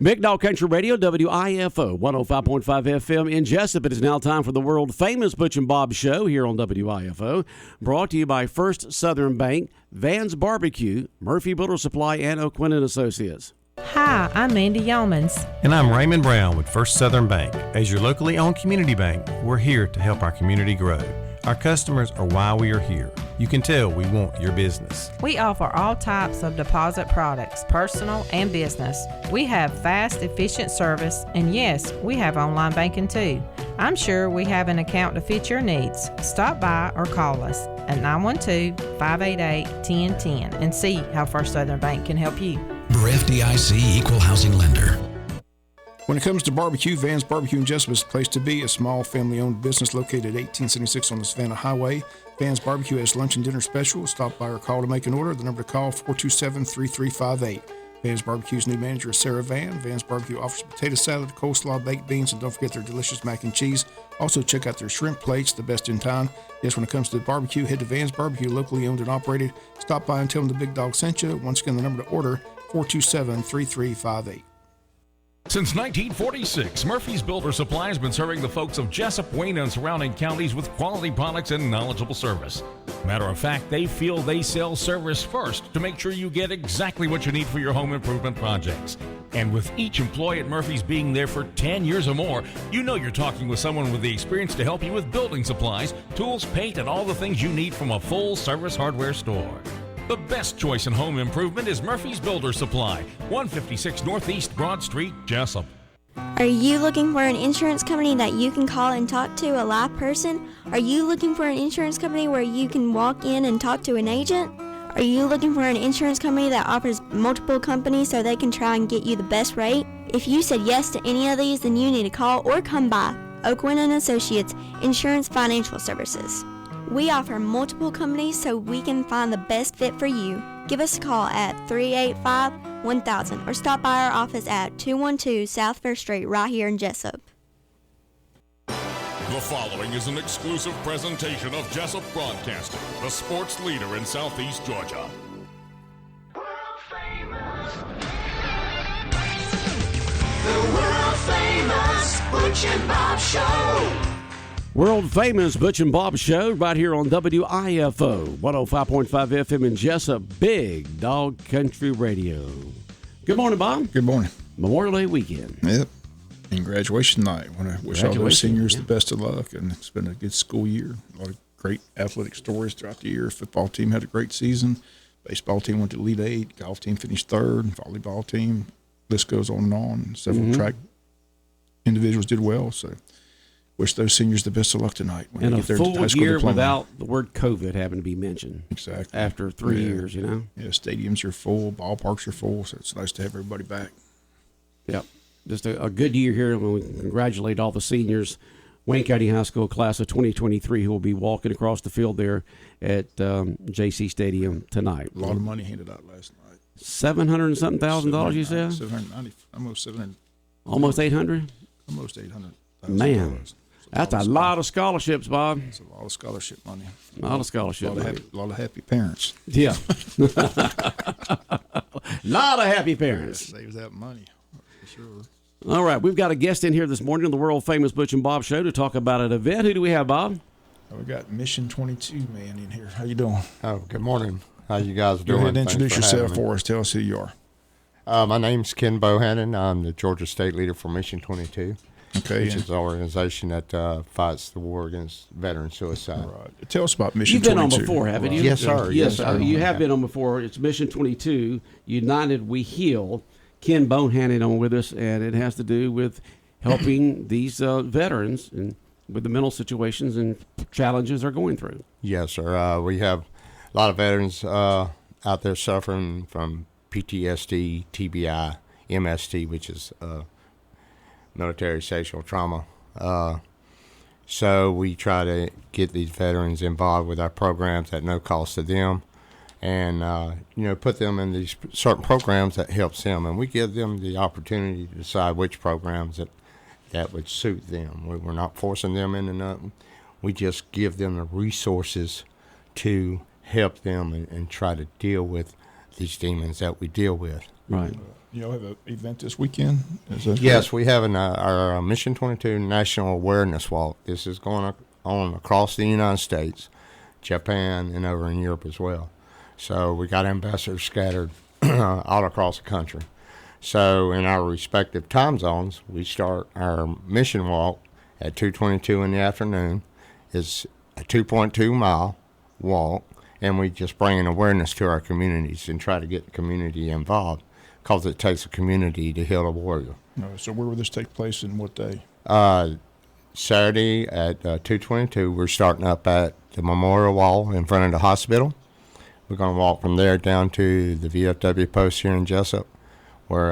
Big Dog Country Radio, WIFO, 105.5 FM in Jesup. It is now time for the world-famous Butch and Bob Show here on WIFO. Brought to you by First Southern Bank, Van's Barbecue, Murphy Builder Supply, and O'Quinn & Associates. Hi, I'm Mandy Yeomans. And I'm Raymond Brown with First Southern Bank. As your locally owned community bank, we're here to help our community grow. Our customers are why we are here. You can tell we want your business. We offer all types of deposit products, personal and business. We have fast, efficient service, and yes, we have online banking too. I'm sure we have an account to fit your needs. Stop by or call us at 912-588-1010 and see how First Southern Bank can help you. We're FDIC Equal Housing Lender. When it comes to barbecue, Van's Barbecue in Jesup is the place to be. A small family-owned business located at 1876 on the Savannah Highway. Van's Barbecue has lunch and dinner specials. Stop by or call to make an order. The number to call, 427-3358. Van's Barbecue's new manager is Sarah Van. Van's Barbecue offers potato salad, coleslaw, baked beans, and don't forget their delicious mac and cheese. Also, check out their shrimp plates, the best in town. Yes, when it comes to barbecue, head to Van's Barbecue, locally owned and operated. Stop by and tell them the Big Dog sent you. Once again, the number to order, 427-3358. Since 1946, Murphy's Builder Supply has been serving the folks of Jesup, Wayne, and surrounding counties with quality products and knowledgeable service. Matter of fact, they feel they sell service first to make sure you get exactly what you need for your home improvement projects. And with each employee at Murphy's being there for 10 years or more, you know you're talking with someone with the experience to help you with building supplies, tools, paint, and all the things you need from a full-service hardware store. The best choice in home improvement is Murphy's Builder Supply, 156 Northeast Broad Street, Jesup. Are you looking for an insurance company that you can call and talk to a live person? Are you looking for an insurance company where you can walk in and talk to an agent? Are you looking for an insurance company that offers multiple companies so they can try and get you the best rate? If you said yes to any of these, then you need to call or come by O'Quinn & Associates Insurance Financial Services. We offer multiple companies so we can find the best fit for you. Give us a call at 385-1000 or stop by our office at 212 South Fair Street right here in Jesup. The following is an exclusive presentation of Jesup Broadcasting, the sports leader in Southeast Georgia. World famous. The world famous Butch and Bob Show. World-famous Butch and Bob Show right here on WIFO, 105.5 FM in Jesup, Big Dog Country Radio. Good morning, Bob. Good morning. Memorial Day weekend. Yep. And graduation night. I want to wish all those seniors the best of luck, and it's been a good school year. A lot of great athletic stories throughout the year. Football team had a great season. Baseball team went to Elite Eight. Golf team finished third. Volleyball team, list goes on and on. Several track individuals did well, so wish those seniors the best of luck tonight. When and a full year without the word COVID having to be mentioned. Exactly. After 3 years, you know? Yeah, stadiums are full, ballparks are full, so it's nice to have everybody back. Yep. Just a good year here when we congratulate all the seniors, Wayne County High School class of 2023, who will be walking across the field there at JC Stadium tonight. A lot of money handed out last night. $700 and something thousand, you said? $790, almost 700. Almost 800? Almost 800. Man. That's a lot of scholarships, Bob. It's a lot of scholarship money. A lot of scholarship money. A lot of happy parents. Yeah. Lot of happy parents. Yeah, saves that money, for sure. All right, we've got a guest in here this morning on the world-famous Butch and Bob Show to talk about an event. Who do we have, Bob? We got Mission 22 man in here. How you doing? Oh, good morning. How you guys doing? Go ahead and introduce yourself for us. Tell us who you are. My name's Ken Bohannon. I'm the Georgia State leader for Mission 22. Okay, which is an organization that fights the war against veteran suicide. Right. Tell us about Mission 22. You've been on before, haven't you? Yes, sir. Yes, sir. You have been on before. It's Mission 22, United We Heal. Ken Bohannon on with us, and it has to do with helping these veterans and with the mental situations and challenges they're going through. Yes, sir. We have a lot of veterans out there suffering from PTSD, TBI, MST, which is military sexual trauma. So we try to get these veterans involved with our programs at no cost to them, and put them in these certain programs that helps them, and we give them the opportunity to decide which programs that would suit them. We're not forcing them into nothing. We just give them the resources to help them and try to deal with these demons that we deal with. Right. You all have an event this weekend? Yes, we have our Mission 22 National Awareness Walk. This is going on across the United States, Japan, and over in Europe as well. So we got ambassadors scattered all across the country. So in our respective time zones, we start our mission walk at 2:22 in the afternoon. It's a 2.2 mile walk, and we just bring an awareness to our communities and try to get the community involved, because it takes a community to heal a warrior. So where will this take place and what day? Saturday at 2:22, we're starting up at the Memorial Wall in front of the hospital. We're going to walk from there down to the VFW post here in Jesup, where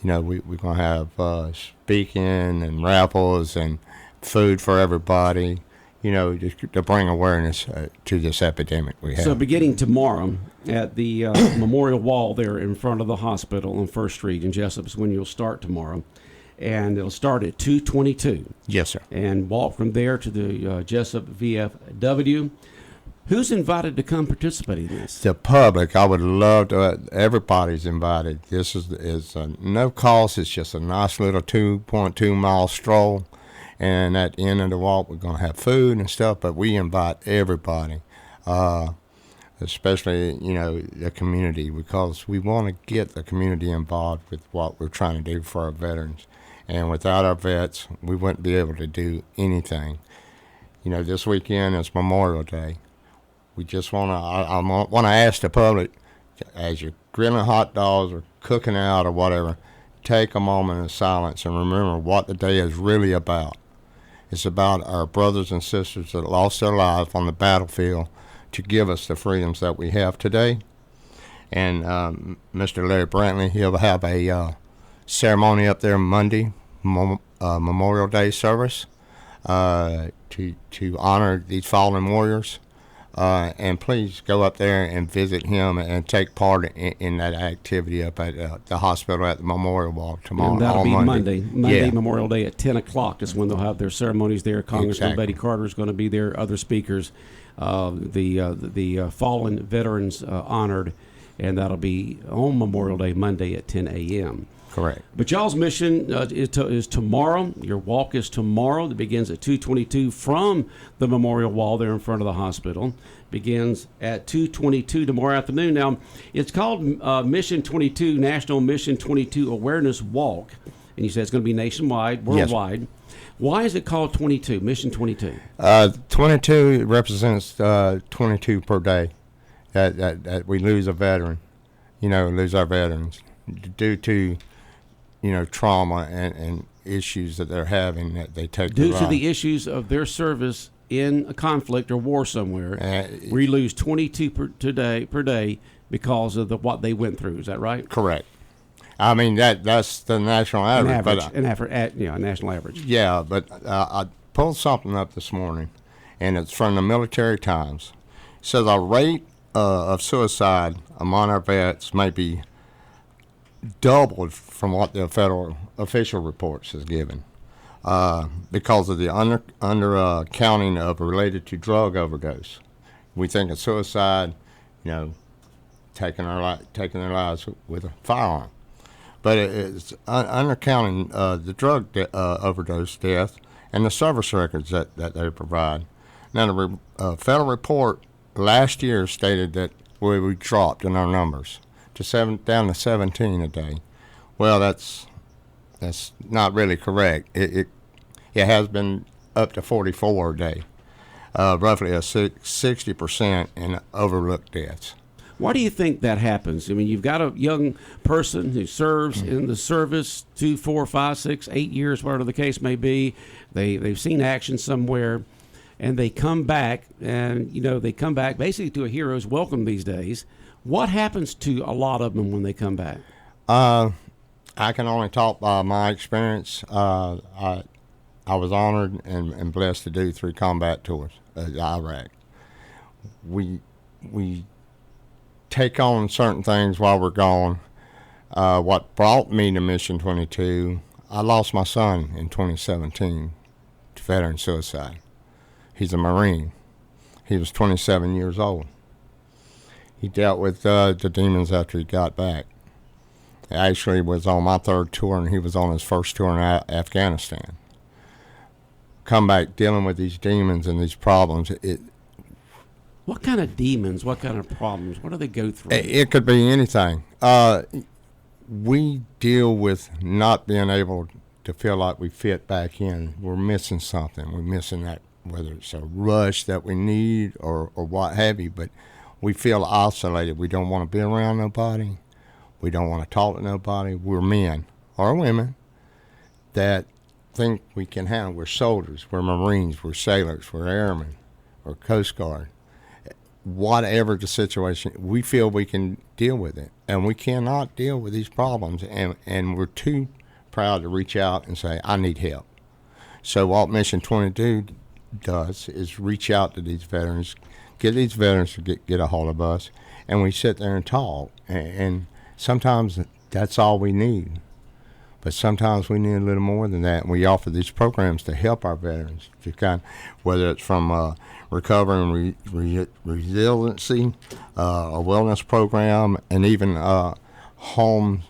we're going to have speaking and raffles and food for everybody, just to bring awareness to this epidemic we have. So beginning tomorrow at the Memorial Wall there in front of the hospital on 1st Street in Jesup is when you'll start tomorrow. And it'll start at 2:22. Yes, sir. And walk from there to the Jesup VFW. Who's invited to come participate in this? The public. I would love to. Everybody's invited. This is no cost. It's just a nice little 2.2 mile stroll. And at the end of the walk, we're going to have food and stuff. But we invite everybody, especially, the community, because we want to get the community involved with what we're trying to do for our veterans. And without our vets, we wouldn't be able to do anything. This weekend is Memorial Day. We just want to ask the public, as you're grilling hot dogs or cooking out or whatever, take a moment of silence and remember what the day is really about. It's about our brothers and sisters that lost their lives on the battlefield to give us the freedoms that we have today. And Mr. Larry Brantley, he'll have a ceremony up there Monday, Memorial Day service, to honor these fallen warriors. And please go up there and visit him and take part in that activity up at the hospital at the Memorial Wall tomorrow. And that'll be Monday. Monday, Memorial Day at 10 o'clock is when they'll have their ceremonies there. Congressman Exactly. Betty Carter is going to be there, other speakers, the fallen veterans honored, and that'll be on Memorial Day, Monday at 10 a.m. Correct. But y'all's mission is tomorrow. Your walk is tomorrow. That begins at 2:22 from the Memorial Wall there in front of the hospital. Begins at 2:22 tomorrow afternoon. Now, it's called Mission 22, National Mission 22 Awareness Walk. And you said it's going to be nationwide, worldwide. Yes. Why is it called 22, Mission 22? 22 represents 22 per day that we lose a veteran, lose our veterans due to trauma and issues that they're having that they take due to the issues of their service in a conflict or war somewhere. We lose 22 per day because of what they went through. Is that right? Correct. I mean that's the national average. National average. Yeah, but I pulled something up this morning, and it's from the Military Times. It says our rate of suicide among our vets may be doubled from what the federal official reports has given, because of the under counting of related to drug overdose. We think of suicide, taking their lives with a firearm, but it's undercounting the drug overdose death and the service records that they provide. Now, the federal report last year stated that we dropped in our numbers down to 17 a day. Well, that's not really correct. It has been up to 44 a day, roughly a 60% in overlooked deaths. Why do you think that happens? I mean, you've got a young person who serves in the service 2, 4, 5, 6, 8 years, whatever the case may be. They've seen action somewhere, and they come back, and they come back basically to a hero's welcome these days. What happens to a lot of them when they come back? I can only talk by my experience. I was honored and blessed to do 3 combat tours in Iraq. We take on certain things while we're gone. What brought me to Mission 22, I lost my son in 2017 to veteran suicide. He's a Marine. He was 27 years old. He dealt with the demons after he got back. Actually was on my third tour, and he was on his first tour in Afghanistan. Come back dealing with these demons and these problems. What kind of demons? What kind of problems? What do they go through? It could be anything. We deal with not being able to feel like we fit back in. We're missing something. We're missing that, whether it's a rush that we need or what have you, but we feel isolated. We don't want to be around nobody. We don't want to talk to nobody. We're men or women that think we can handle. We're soldiers. We're Marines. We're sailors. We're airmen. We're Coast Guard. Whatever the situation, we feel we can deal with it. And we cannot deal with these problems. And we're too proud to reach out and say, I need help. So what Mission 22 does is reach out to these veterans, get these veterans to get a hold of us, and we sit there and talk. And sometimes that's all we need. But sometimes we need a little more than that. And we offer these programs to help our veterans, to kind of, whether it's from recovery and resiliency, a wellness program, and even home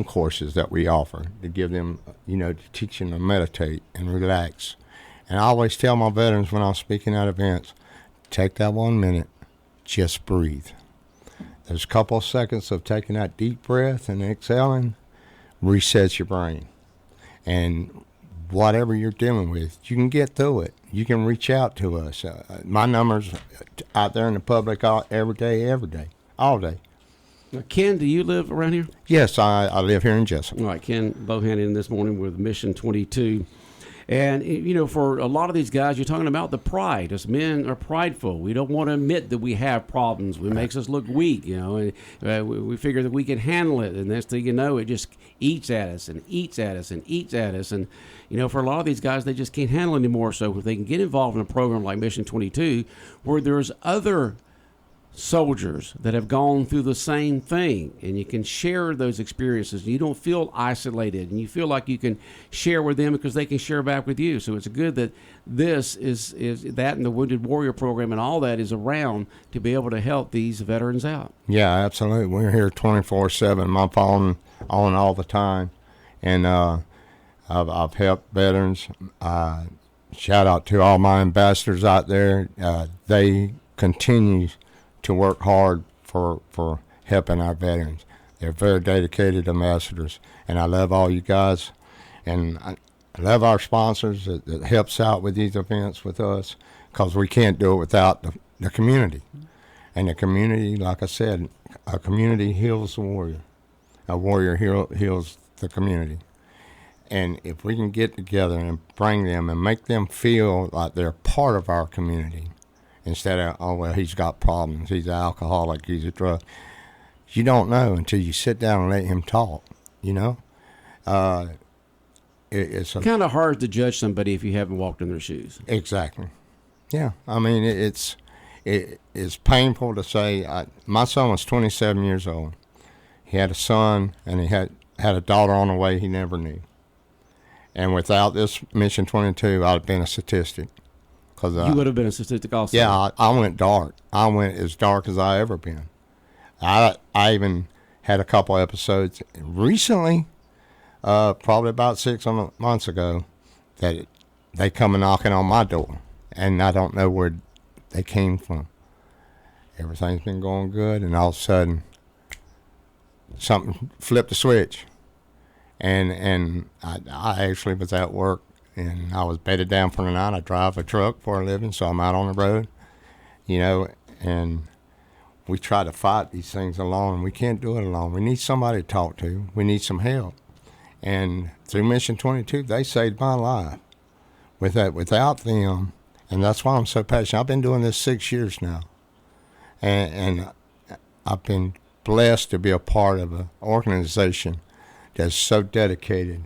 courses that we offer to give them, to teach them to meditate and relax. And I always tell my veterans when I'm speaking at events, take that 1 minute, just breathe. There's a couple of seconds of taking that deep breath and exhaling, resets your brain. And whatever you're dealing with, you can get through it. You can reach out to us. My number's out there in the public every day, all day. Now, Ken, do you live around here? Yes, I live here in Jesup. All right, Ken Bohannon this morning with Mission 22. And, for a lot of these guys, you're talking about the pride. Us men are prideful. We don't want to admit that we have problems. It makes us look weak, and we figure that we can handle it. And next thing you know, it just eats at us and eats at us and eats at us. And, for a lot of these guys, they just can't handle it anymore. So if they can get involved in a program like Mission 22, where there's other soldiers that have gone through the same thing, and you can share those experiences. You don't feel isolated, and you feel like you can share with them because they can share back with you. So it's good that this is that, and the Wounded Warrior program and all that is around to be able to help these veterans out. Yeah, absolutely. We're here 24/7. My phone on all the time, and I've helped veterans. Shout out to all my ambassadors out there. They continue to work hard for helping our veterans. They're very dedicated ambassadors, and I love all you guys, and I love our sponsors that helps out with these events with us, because we can't do it without the community. And the community, like I said, a community heals the warrior. A warrior heals the community. And if we can get together and bring them and make them feel like they're part of our community, instead of, oh, well, he's got problems, he's an alcoholic, he's a drug. You don't know until you sit down and let him talk, It's kind of hard to judge somebody if you haven't walked in their shoes. Exactly. Yeah. I mean, it's painful to say. My son was 27 years old. He had a son, and he had a daughter on the way he never knew. And without this Mission 22, I'd have been a statistic. You would have been a statistic also. Yeah, I went dark. I went as dark as I ever been. I even had a couple episodes recently, probably about 6 months ago, that they come knocking on my door, and I don't know where they came from. Everything's been going good, and all of a sudden, something flipped the switch, and I actually was at work. And I was bedded down for the night. I drive a truck for a living, so I'm out on the road, and we try to fight these things alone, and we can't do it alone. We need somebody to talk to. We need some help. And through Mission 22, they saved my life. Without them, and that's why I'm so passionate. I've been doing this 6 years now, and I've been blessed to be a part of an organization that's so dedicated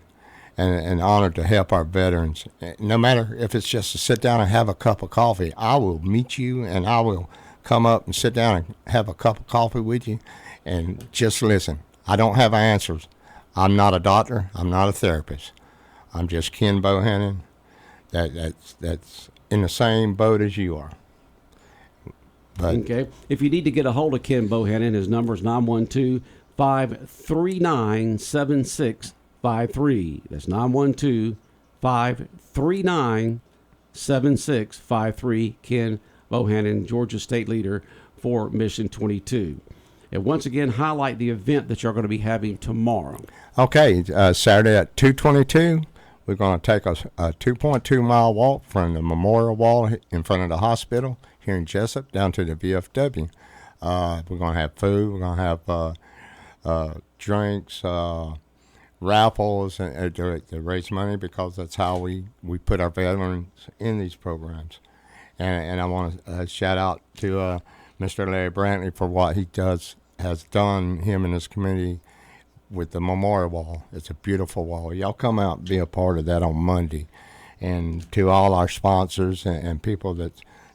and honored to help our veterans. No matter if it's just to sit down and have a cup of coffee, I will meet you, and I will come up and sit down and have a cup of coffee with you and just listen. I don't have answers. I'm not a doctor. I'm not a therapist. I'm just Ken Bohannon that's in the same boat as you are. But okay. If you need to get a hold of Ken Bohannon, his number is 912 912-539-7653. That's 912-539-7653. Ken Bohannon, Georgia State Leader for Mission 22. And once again, highlight the event that you're going to be having tomorrow. Okay, Saturday at 2:22, we're going to take a 2.2 mile walk from the memorial wall in front of the hospital here in Jesup down to the VFW. We're going to have food. We're going to have drinks, raffles, and to raise money, because that's how we put our veterans in these programs. And I want to shout out to Mr. Larry Brantley for what he has done, him and his community, with the memorial wall. It's a beautiful wall. Y'all come out and be a part of that on Monday. And to all our sponsors and people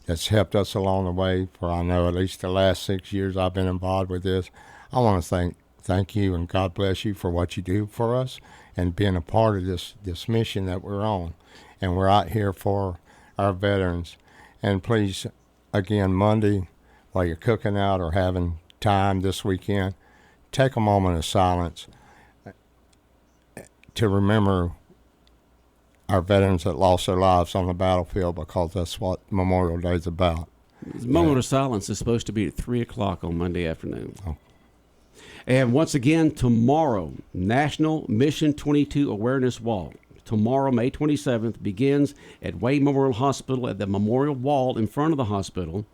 that's helped us along the way for, I know, at least the last 6 years I've been involved with this, I want to thank you, and God bless you for what you do for us and being a part of this mission that we're on. And we're out here for our veterans. And please, again, Monday, while you're cooking out or having time this weekend, take a moment of silence to remember our veterans that lost their lives on the battlefield, because that's what Memorial Day is about. The moment of silence is supposed to be at 3 o'clock on Monday afternoon. Oh. And once again, tomorrow, National Mission 22 Awareness Walk. Tomorrow, May 27th, begins at Wayne Memorial Hospital at the memorial wall in front of the hospital.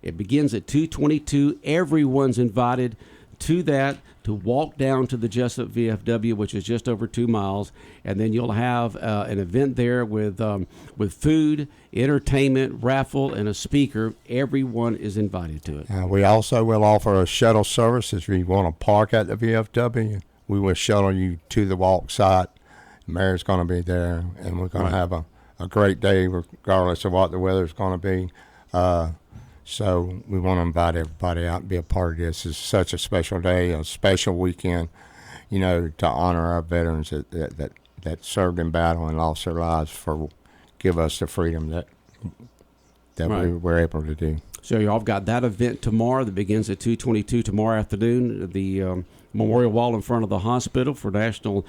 It begins at 2:22. Everyone's invited to that, to walk down to the Jesup VFW, which is just over 2 miles, and then you'll have an event there with food, entertainment, raffle, and a speaker. Everyone is invited to it. We also will offer a shuttle service if you want to park at the VFW. We will shuttle you to the walk site. Mayor's going to be there, and we're going to have a great day regardless of what the weather's going to be. So we want to invite everybody out and be a part of this. It's such a special day, a special weekend, to honor our veterans that served in battle and lost their lives give us the freedom that right. we were able to do. So y'all have got that event tomorrow that begins at 2:22 tomorrow afternoon, the memorial wall in front of the hospital for National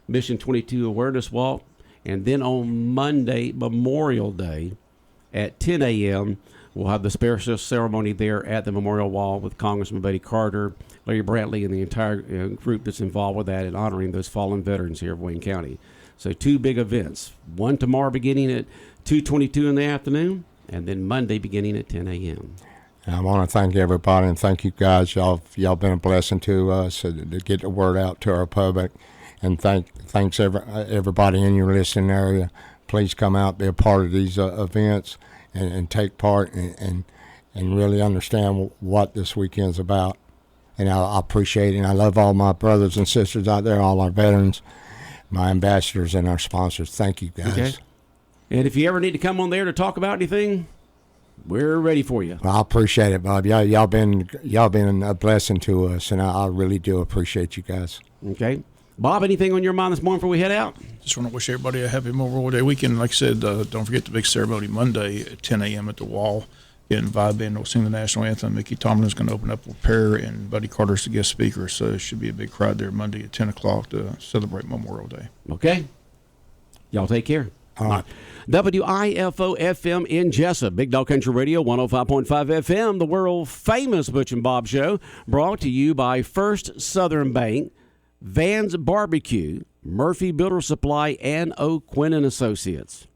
Mission 22 Awareness Walk. And then on Monday, Memorial Day, at 10 a.m., we'll have the special ceremony there at the memorial wall with Congressman Buddy Carter, Larry Brantley, and the entire group that's involved with that, and honoring those fallen veterans here of Wayne County. So 2 big events. One tomorrow beginning at 2:22 in the afternoon, and then Monday beginning at 10 a.m. I want to thank everybody, and thank you guys. Y'all been a blessing to us to get the word out to our public. And thanks everybody in your listening area. Please come out, be a part of these events, and take part and really understand what this weekend's about. And I appreciate it. And I love all my brothers and sisters out there, all our veterans, my ambassadors, and our sponsors. Thank you, guys. Okay. And if you ever need to come on there to talk about anything, we're ready for you. Well, I appreciate it, Bob. Y'all been a blessing to us, and I really do appreciate you guys. Okay. Bob, anything on your mind this morning before we head out? Just want to wish everybody a happy Memorial Day weekend. Like I said, don't forget the big ceremony Monday at 10 a.m. at the wall. And Vibe Band will sing the national anthem. Mickey Tomlin's going to open up with prayer, and Buddy Carter's the guest speaker. So it should be a big crowd there Monday at 10 o'clock to celebrate Memorial Day. Okay. Y'all take care. All right. WIFO FM in Jesup, Big Dog Country Radio, 105.5 FM, the world famous Butch and Bob Show, brought to you by First Southern Bank, Van's Barbecue, Murphy Builder Supply, and O'Quinn & Associates.